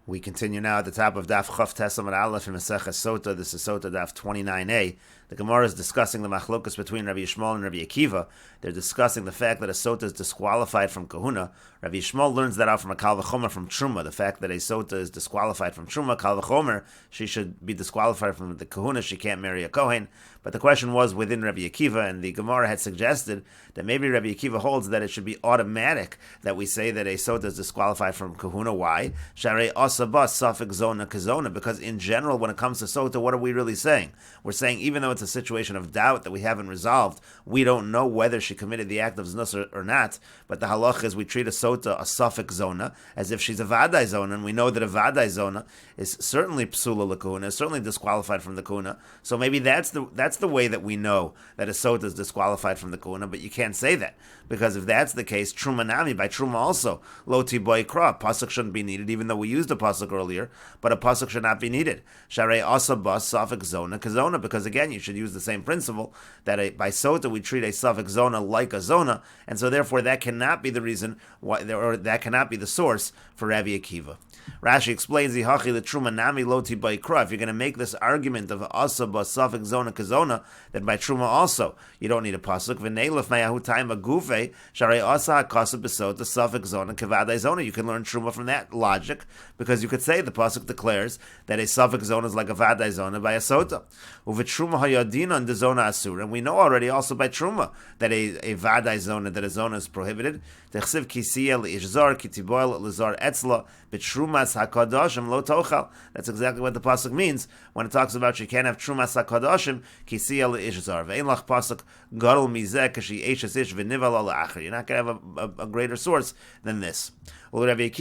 We continue now at the top of Daf Chaf Tesam Aleph in Meseches Sotah. This is Sotah Daf 29a. The Gemara is discussing the machlokas between Rabbi Yishmael and Rabbi Akiva. They're discussing the fact that a Sotah is disqualified from Kahuna. Rabbi Yishmael learns that out from a Kal V'chomer from Truma. The fact that a Sotah is disqualified from Truma, Kal V'chomer, she should be disqualified from the Kahuna. She can't marry a Kohen. But the question was within Rabbi Akiva, and the Gemara had suggested that maybe Rabbi Akiva holds that it should be automatic that we say that a Sotah is disqualified from Kahuna. Why? Sharei Asabas Safik Zona Kazona. Because in general, when it comes to Sotah, what are we really saying? We're saying even though it's a situation of doubt that we haven't resolved, we don't know whether she committed the act of znus or not, but the halach is we treat a Sotah, a Safik Zona, as if she's a Vadai Zona, and we know that a Vadai Zona is certainly Psula L'Kahuna, is certainly disqualified from the Kahuna. So maybe that's the way that we know that a Sotah is disqualified from the Kahuna, but you can't say that, because if that's the case, Truma Nami, by Truma also, Lo Tiboy Kra, Pasuk shouldn't be needed, even though we used a Pasuk earlier, but a Pasuk should not be needed. Sharei Asabas Safik Zona Kazona, because again, you should use the same principle that by Sotah we treat a Safik Zona like a Zona, and so therefore that cannot be the reason why, or that cannot be the source for Rabbi Akiva. Rashi explains the Hachi the Truma Nami Loti by Kra. If you're going to make this argument of Asaba Safik Zona Kazona, that by Truma also you don't need a pasuk. V'neilef mayahu time agufe sharei asa hakasab besota Safik Zona Kavadai Zona. You can learn Truma from that logic, because you could say the pasuk declares that a Safik Zona is like a Vadai Zona by a Sotah. Uvetruma hayadina and the Zona asura. And we know already also by Truma that a Vadai Zona, that a Zona is prohibited. Techsiv kisiya leishzar kitiboil lezar etzla betrumas hakadashim lo tochal. That's exactly what the pasuk means when it talks about she can't have trumas hakadashim kisiya leishzar ve'in lach pasuk gadol mizeh kashi eishes ish v'nival al acher. You're not going to have a greater source than this. That's actually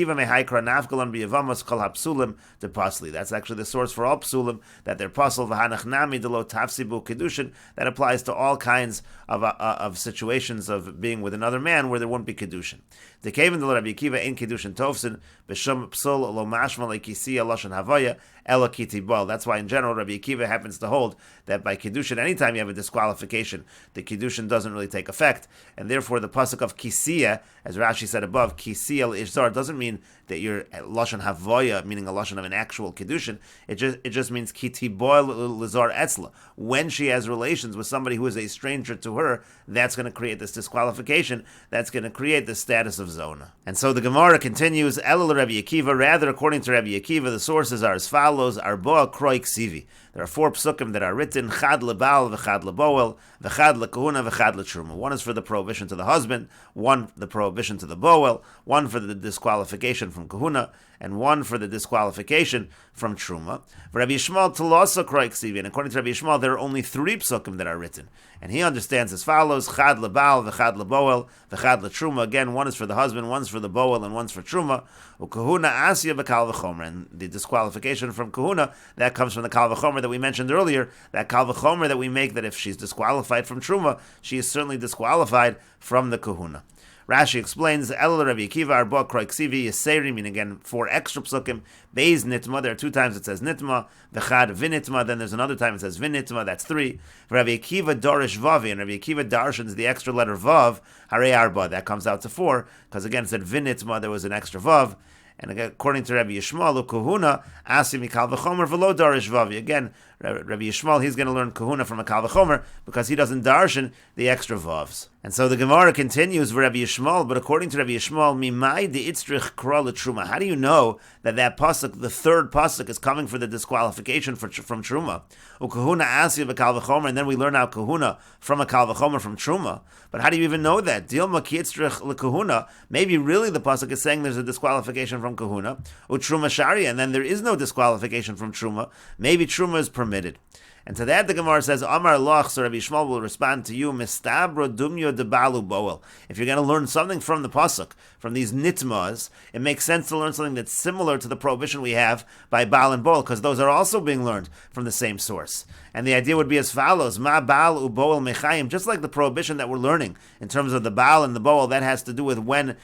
the source for all psulim, that they're pasul v'hanachnami delo tafsibu kedushin. That applies to all kinds of situations of being with another man where there won't be kedushin. The kevin delo Rabbi Akiva in kedushin tovsin b'shum psul lo mashma lekisiya lashon havaya ela kitibol. That's why in general Rabbi Akiva happens to hold that by kedushin, anytime you have a disqualification, the kedushin doesn't really take effect, and therefore the pasuk of kisiya, as Rashi said above, kisiya l'ishzar, doesn't mean that you're lashon havaya, meaning a lashon of an actual kedushin. It just means kitiboy lizar etzla. When she has relations with somebody who is a stranger to her, that's going to create this disqualification. That's going to create the status of zona. And so the Gemara continues, Elul Rabbi Akiva. Rather, according to Rabbi Akiva, the sources are as follows: Arboa Kroik Sivi. There are 4 psukim that are written: Chad lebal, v'chad leboel, v'chad lekahuna, v'chad letruma. One is for the prohibition to the husband, one the prohibition to the boel, one for the disqualification from kahuna, and one for the disqualification from truma. Rabbi Yishmael Talosa Kroik Sivi. And according to Rabbi Yishmael, there are only 3 psukim that are written, and he understands as follows: Chad lebal, v'chad leboel, v'chad letruma. Again, one is for the husband, one's for the boel, and one's for truma. Ukahuna asya v'kal v'chomer. And the disqualification from kahuna, that comes from the kal v'chomer that we mentioned earlier, that kal v'chomer that we make, that if she's disqualified from truma, she is certainly disqualified from the kahuna. Rashi explains, Elul Rabbi Akiva Arba Kroik Sivi Yiseri, meaning again 4 extra psukim. Beis Nitma, there are 2 times it says Nitma, V'chad Vinitma, then there's another time it says Vinitma, that's 3. Rabbi Akiva Dorish Vavi, and Rabbi Akiva darshans the extra letter Vav, Harei Arba, that comes out to 4, because again it said Vinitma, there was an extra Vav. And again, according to Rabbi Yishmael, Kahuna Asi Mikal V'chomer V'lo Darish Vavi. Again, Rabbi Yishmael, he's going to learn Kahuna from a Kal V'chomer because he doesn't darshan the extra Vavs. And so the Gemara continues with Rabbi Yishmael, but according to Rabbi Yishmael, Mimai de Itzrich Kra L'Truma. How do you know that pasuk, the 3rd pasuk, is coming for the disqualification from Truma? Ukahuna Asi B'Kal V'chomer, and then we learn out Kahuna from a Kal V'chomer from Truma. But how do you even know that? Dilma Ki Itzrich L'Kahuna. Maybe really the pasuk is saying there's a disqualification from Kahuna, Utruma Sharia, and then there is no disqualification from Truma. Maybe Truma is permitted. And to that the Gemara says, Amar Lach, so Rabbi Yishmael will respond to you, Mistabra Dumyo Debalu Boel. If you're going to learn something from the pasuk, from these nitmas, it makes sense to learn something that's similar to the prohibition we have by Baal and Boel, because those are also being learned from the same source. And the idea would be as follows: Ma Baal u Boel Mechayim. Just like the prohibition that we're learning in terms of the Baal and the Boel, that has to do with when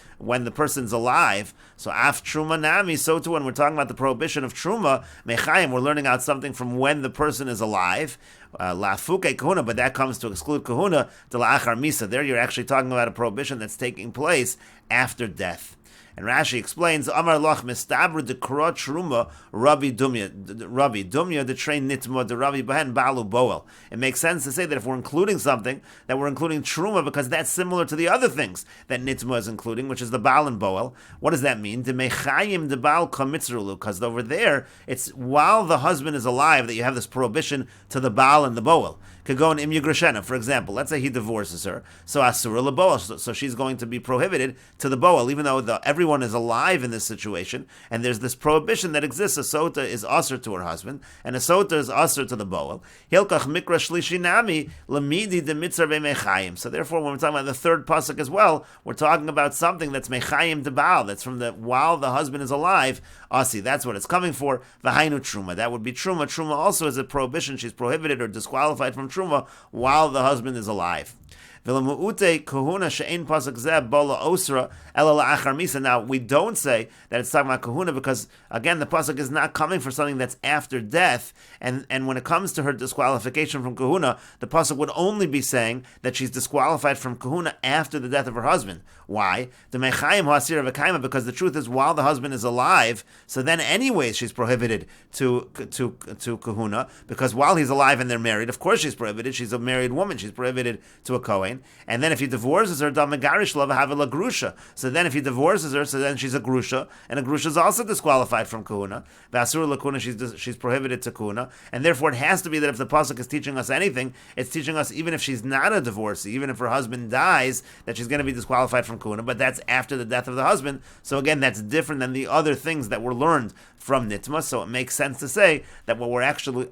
the person's alive. So Af Truma Nami, so too when we're talking about the prohibition of Truma Mechayim, we're learning out something from when the person is alive. La fuke kahuna, but that comes to exclude kahuna to la'achar misa. There you're actually talking about a prohibition that's taking place after death. And Rashi explains, Amar loch mistabra de krot truma Rabbi Dumya de train nitma de Rabbi Bahen balu boel. It makes sense to say that if we're including something, that we're including truma because that's similar to the other things that nitma is including, which is the baal and boel. What does that mean? De mechayim de baal kamitzrulu, because over there it's while the husband is alive that you have this prohibition to the baal and the boel. Could go in imyagrashena, for example. Let's say he divorces her, so asura leboel, so she's going to be prohibited to the boel, even though everyone is alive in this situation, and there's this prohibition that exists. A sotah is usher to her husband, and a sotah is usher to the boel. Hilkach mikra shlishinami lamidi de mitzar mechayim. So therefore, when we're talking about the third pasuk as well, we're talking about something that's mechayim de baal, that's from the while the husband is alive. Asi, that's what it's coming for. V'hainu truma, that would be truma. Truma also is a prohibition; she's prohibited or disqualified from truma while the husband is alive. Now, we don't say that it's talking about kahuna because, again, the pasuk is not coming for something that's after death. And when it comes to her disqualification from kahuna, the pasuk would only be saying that she's disqualified from kahuna after the death of her husband. Why? Because the truth is, while the husband is alive, so then anyways she's prohibited to kahuna, because while he's alive and they're married, of course she's prohibited. She's a married woman. She's prohibited to a kohen. And then if he divorces her, so then if he divorces her, so then she's a grusha, and a grusha is also disqualified from kahuna. She's prohibited to kahuna, and therefore it has to be that if the pasuk is teaching us anything, it's teaching us even if she's not a divorcee, even if her husband dies, that she's going to be disqualified from kahuna, but that's after the death of the husband. So again, that's different than the other things that were learned from nitma. So it makes sense to say that what we're actually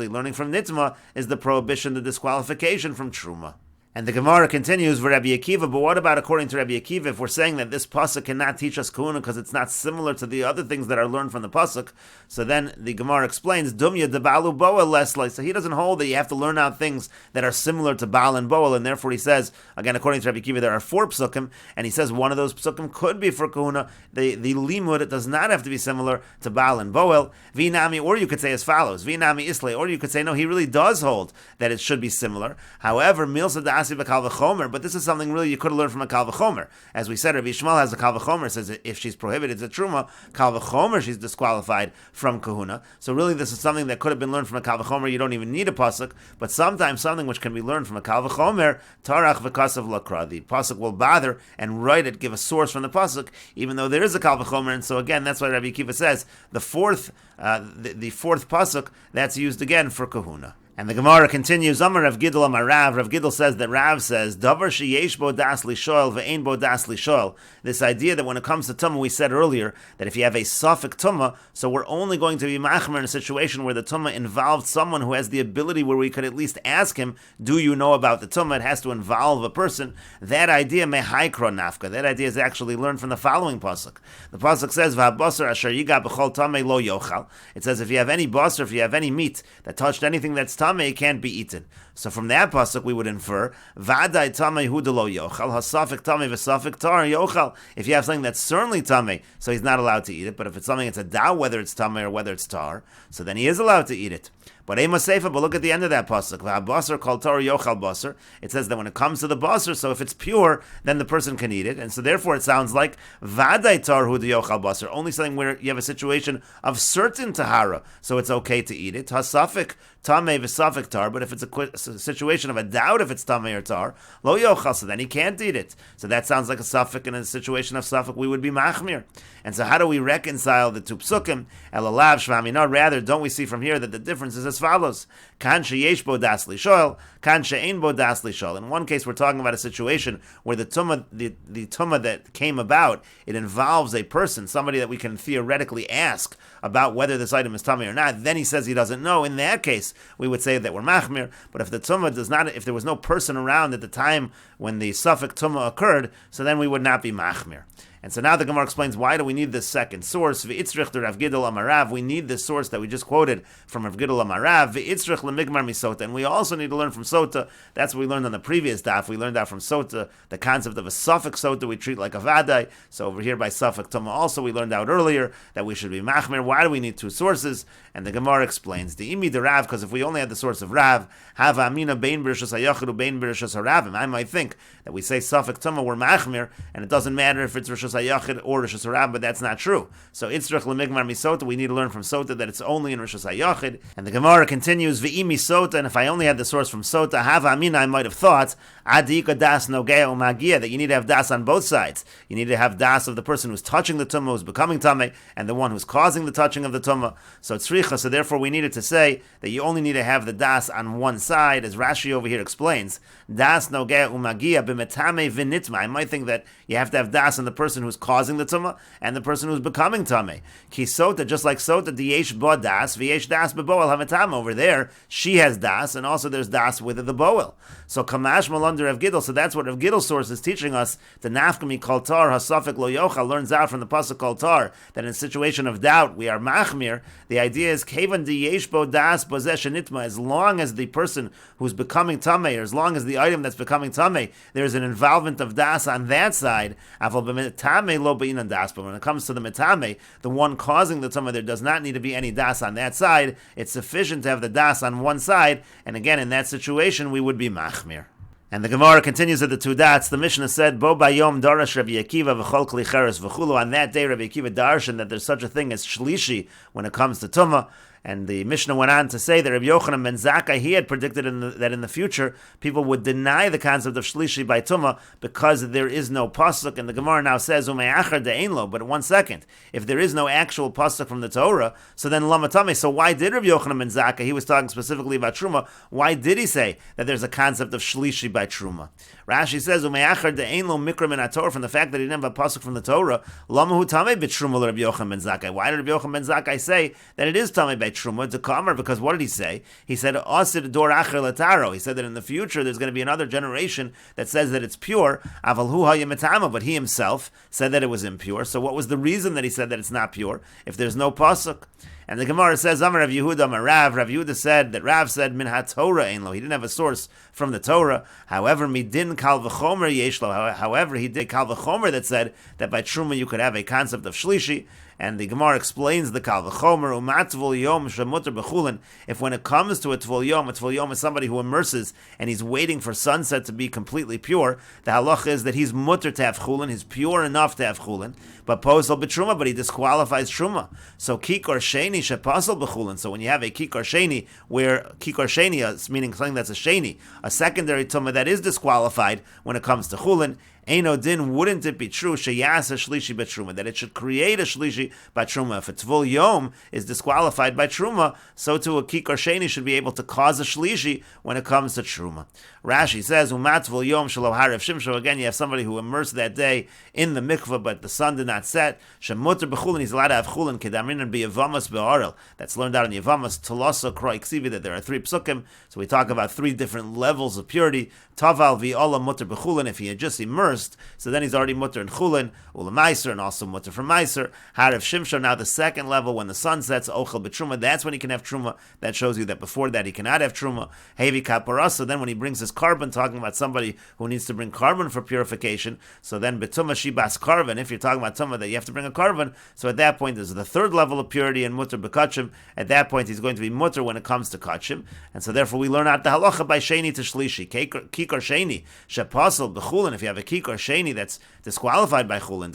learning from nitma is the prohibition, the disqualification from truma. And the Gemara continues with Rabbi Akiva, but what about according to Rabbi Akiva, if we're saying that this pasuk cannot teach us kahuna because it's not similar to the other things that are learned from the pasuk? So then the Gemara explains, Dumya de balu boel lesli. So he doesn't hold that you have to learn out things that are similar to baal and boel, and therefore he says, again, according to Rabbi Akiva, there are 4 psukim, and he says one of those psukim could be for kahuna. The limud, it does not have to be similar to baal and boel. Vinami, or you could say as follows, Vinami isle, or you could say, no, he really does hold that it should be similar. However, milsa but this is something really you could have learned from a kal v'chomer. As we said, Rabbi Yishmael has a kal v'chomer, says if she's prohibited to truma, kal v'chomer, she's disqualified from kahuna. So really this is something that could have been learned from a kal v'chomer. You don't even need a pasuk, but sometimes something which can be learned from a kal v'chomer, tarach v'kasav lakra. The pasuk will bother and write it, give a source from the pasuk, even though there is a kal v'chomer. And so again, that's why Rabbi Akiva says the fourth pasuk, that's used again for kahuna. And the Gemara continues, Amar Rav Gidl Amar Rav. Rav Gidl says that Rav says, Davar sheyesh bo das lishoel ve'ein bo das lishoel. This idea that when it comes to tumah, we said earlier that if you have a suffix tumah, so we're only going to be machmer in a situation where the tumah involved someone who has the ability where we could at least ask him, do you know about the tumah? It has to involve a person. That idea, mehaikro nafka, that idea is actually learned from the following pasuk. The pasuk says, V'habasar asher yiga b'chol tamei lo yochal. It says, if you have any basar, if you have any meat that touched anything that's tamei, it can't be eaten. So from that pasuk we would infer Vadai tamei hu de lo yochal hasafik tamei v'safik tar yochal. If you have something that's certainly tamei, so he's not allowed to eat it. But if it's something that's a doubt whether it's tamei or whether it's tar, so then he is allowed to eat it. But Ema Seifa, but look at the end of that pasuk. V'habasar kol tar yochal basar. It says that when it comes to the basar, so if it's pure, then the person can eat it. And so therefore it sounds like Vadai tar hu de yochal basar. Only something where you have a situation of certain tahara, so it's okay to eat it. Hasafik tamei v'safik tar. But if it's a situation of a doubt if it's tamei or tar, lo yochal, so then he can't eat it. So that sounds like a suffix. In a situation of suffix, we would be machmir. And so how do we reconcile the 2 psukim? Elalav shvamina. Rather, don't we see from here that the difference is as follows: kan sheyesh bo das lishoel, kan she'ein bo das lishoel. In one case, we're talking about a situation where the tumah that came about, it involves a person, somebody that we can theoretically ask about whether this item is tamei or not. Then he says he doesn't know. In that case, we would say that we're machmir. But if the tumah does not, if there was no person around at the time when the suffix tumah occurred, so then we would not be machmir. And so now the Gemara explains, why do we need this second source? V'itzrich to Rav Gidl Amar Rav. We need this source that we just quoted from Rav Gidl Amar Rav. V'itzrich lemigmar misotah. And we also need to learn from Sotah. That's what we learned on the previous daf. We learned out from Sotah the concept of a suffix Sotah we treat like a vadai. So over here by suffix tumah also we learned out earlier that we should be machmer. Why do we need 2 sources? And the Gemara explains, the imi de Rav, because if we only had the source of Rav, have amina bein birshas hayachidu bein birshas haravim. I might think that we say suffix tumah we're machmer, and it doesn't matter if it's Rosh Rishus HaYachid or Rishus HaRab, but that's not true. So Itzrich Lemigmar Misota, we need to learn from Sotah that it's only in Rishus HaYachid. And the Gemara continues, V'imi Sotah, and if I only had the source from Sotah, Hava Amina, I might have thought, Adika Das Nogea Umagia, that you need to have Das on both sides. You need to have Das of the person who's touching the Tumah, who's becoming Tameh, and the one who's causing the touching of the Tumah. So Tzricha, so therefore we needed to say that you only need to have the Das on one side, as Rashi over here explains. Das Nogea Umagia b'metame v'nitma. I might think that you have to have Das on the person who's causing the Tumah and the person who's becoming Tameh. Ki Sotah, just like Sotah, Diyesh Bo Das, V'yesh Das B'Boel HaMetam. Over there, she has Das, and also there's Das with the Boel. So Kamash Malunder Rav Gidl, so that's what Rav Gidl's source is teaching us. The Nafkami Kol Tar Hasafik Lo Yochal learns out from the Pasuk Kol Tar that in a situation of doubt we are Machmir. The idea is Kevan Diyesh Bo Das Bozesh Nitma. As long as the person who's becoming Tameh, or as long as the item that's becoming Tameh, there's an involvement of Das on that side. Aval b'metame lo b'inan Das. But when it comes to the metame, the one causing the Tameh, there does not need to be any Das on that side. It's sufficient to have the Das on one side. And again, in that situation, we would be Machmir. And the Gemara continues at the two dots. The Mishnah said, Bo bayom darash Rabbi Akiva v'chol kli cheres v'chulu. On that day, Rabbi Akiva darshan that there's such a thing as shlishi when it comes to Tumah. And the Mishnah went on to say that Rabbi Yochanan ben Zakkai, he had predicted that in the future people would deny the concept of shlishi by tumah because there is no pasuk. And the Gemara now says umeachar de'ein lo. But 1 second, if there is no actual pasuk from the Torah, so then lama tameh. So why did Rabbi Yochanan ben Zakkai? He was talking specifically about truma. Why did he say that there's a concept of shlishi by truma? Rashi says umeachar de'ein lo mikra min haTorah, from the fact that he didn't have a pasuk from the Torah. Lama hu tameh b'truma Rabbi Yochanan ben Zakkai. Why did Rabbi Yochanan ben Zakkai say that it is tameh by truma? To Kamar, because what did he say? He said asid dor acher lataro. He said that in the future there's going to be another generation that says that it's pure. Aval hu hayametama, but he himself said that it was impure. So what was the reason that he said that it's not pure if there's no pasuk? And the Gemara says, Amar Rav Yehuda, Amar Rav. Rav Yehuda said that Rav said min haTorah ein lo. He didn't have a source from the Torah. However, midin kal v'chomer yesh lo. However, he did kal v'chomer that said that by truma you could have a concept of shlishi. And the Gemara explains the kal v'chomer umatvul yom shemuter b'chulin. If when it comes to a tvul yom is somebody who immerses and he's waiting for sunset to be completely pure. The halach is that he's mutter to have chulin. He's pure enough to have chulin, but posel b'truma, but he disqualifies truma. So kikor sheni shepasel b'chulin. So when you have a kikor sheni, where kikor sheni is meaning something that's a sheni, a secondary tumah that is disqualified when it comes to chulin. Eino din, wouldn't it be true sheyas a shlishi b'truma, that it should create a shlishi by truma? If a tvul yom is disqualified by truma, so too a kikor sheni should be able to cause a shlishi when it comes to truma. Rashi says umat tvul yom shelo harav shimsho. Again, you have somebody who immersed that day in the mikveh, but the sun did not set. Shemuter b'chulin, he's allowed to have chulin kedamrin and be yavamas be'orel. That's learned out in yavamas tolosa kroi ksivi, that there are 3 psukim. So we talk about 3 different levels of purity. Taval v'ola muter b'chulin, if he had just immersed, so then he's already mutter in chulin, ula meiser, and also mutter from meiser. Harav shimsho, now the second level, when the sun sets, ochel b'truma, that's when he can have truma. That shows you that before that he cannot have truma. Hevi kaparasa, so then when he brings his carbon, talking about somebody who needs to bring carbon for purification, so then betuma shibas carbon, if you're talking about tumah that you have to bring a carbon, so at that point there's the 3rd level of purity in mutter b'kachim. At that point he's going to be mutter when it comes to kachim, and so therefore we learn out the halacha by sheni to shlishi. Kikor sheni, shepasel b'chulin, if you have a kikor sheni that's disqualified by chulin,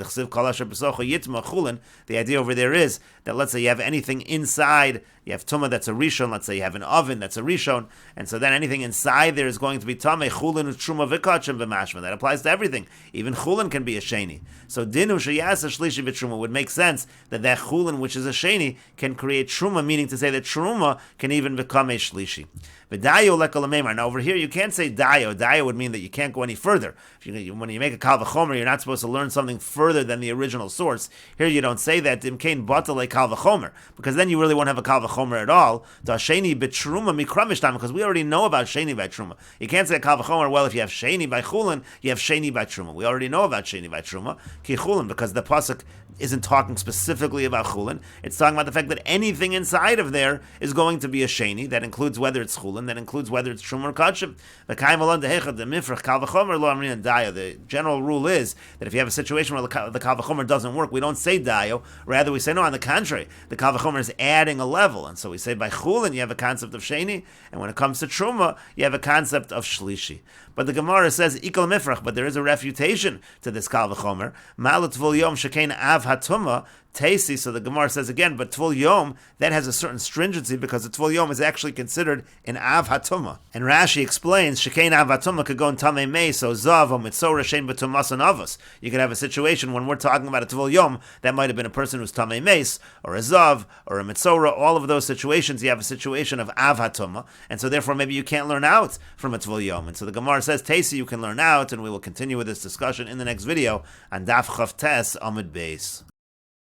the idea over there is that let's say you have anything inside, you have tumah that's a rishon, let's say you have an oven that's a rishon, and so then anything inside there is going to be tameh, chulin, truma, v'kachim, v'mashma. That applies to everything. Even chulin can be a sheni. So dinu sheyasa shlishi v'truma would make sense that chulin, which is a sheni, can create truma, meaning to say that truma can even become a shlishi. Now over here you can't say dayo. Dayo would mean that you can't go any further. When you make a kal v'chomer, you're not supposed to learn something further than the original source. Here you don't say that. Dimkein batal kal v'chomer, because then you really won't have a kal v'chomer at all. Sheni b'truma mikramishtam, because we already know about sheni by truma. You can't say kal v'chomer. Well, if you have sheni by chulin, you have sheni by truma. We already know about sheni by truma ki chulin, because the pasuk isn't talking specifically about chulin. It's talking about the fact that anything inside of there is going to be a sheni. That includes whether it's chulin, that includes whether it's truma or kachim. The general rule is that if you have a situation where the kal v'chomer doesn't work, we don't say dayo. Rather, we say no. On the contrary, the kal v'chomer is adding a level, and so we say by chulin you have a concept of sheni, and when it comes to truma, you have a concept of shlishi. But the Gemara says ikal mifrach, but there is a refutation to this kal v'chomer. Malut tvul yom shekein av hatuma tesi. So the Gemara says again, but tvul yom, that has a certain stringency because the tvul yom is actually considered an av hatuma. And Rashi explains shekein av hatuma could go in tamei mei, so zav or mitzora shein b'tumas and avos. You could have a situation when we're talking about a tvul yom that might have been a person who's tamei meis or a zav or a mitzora. All of those situations, you have a situation of av hatuma, and so therefore maybe you can't learn out from a tvul yom. And so the Gemara says tesi you can learn out, and we will continue with this discussion in the next video on Daf Chav Tes Amud Beis.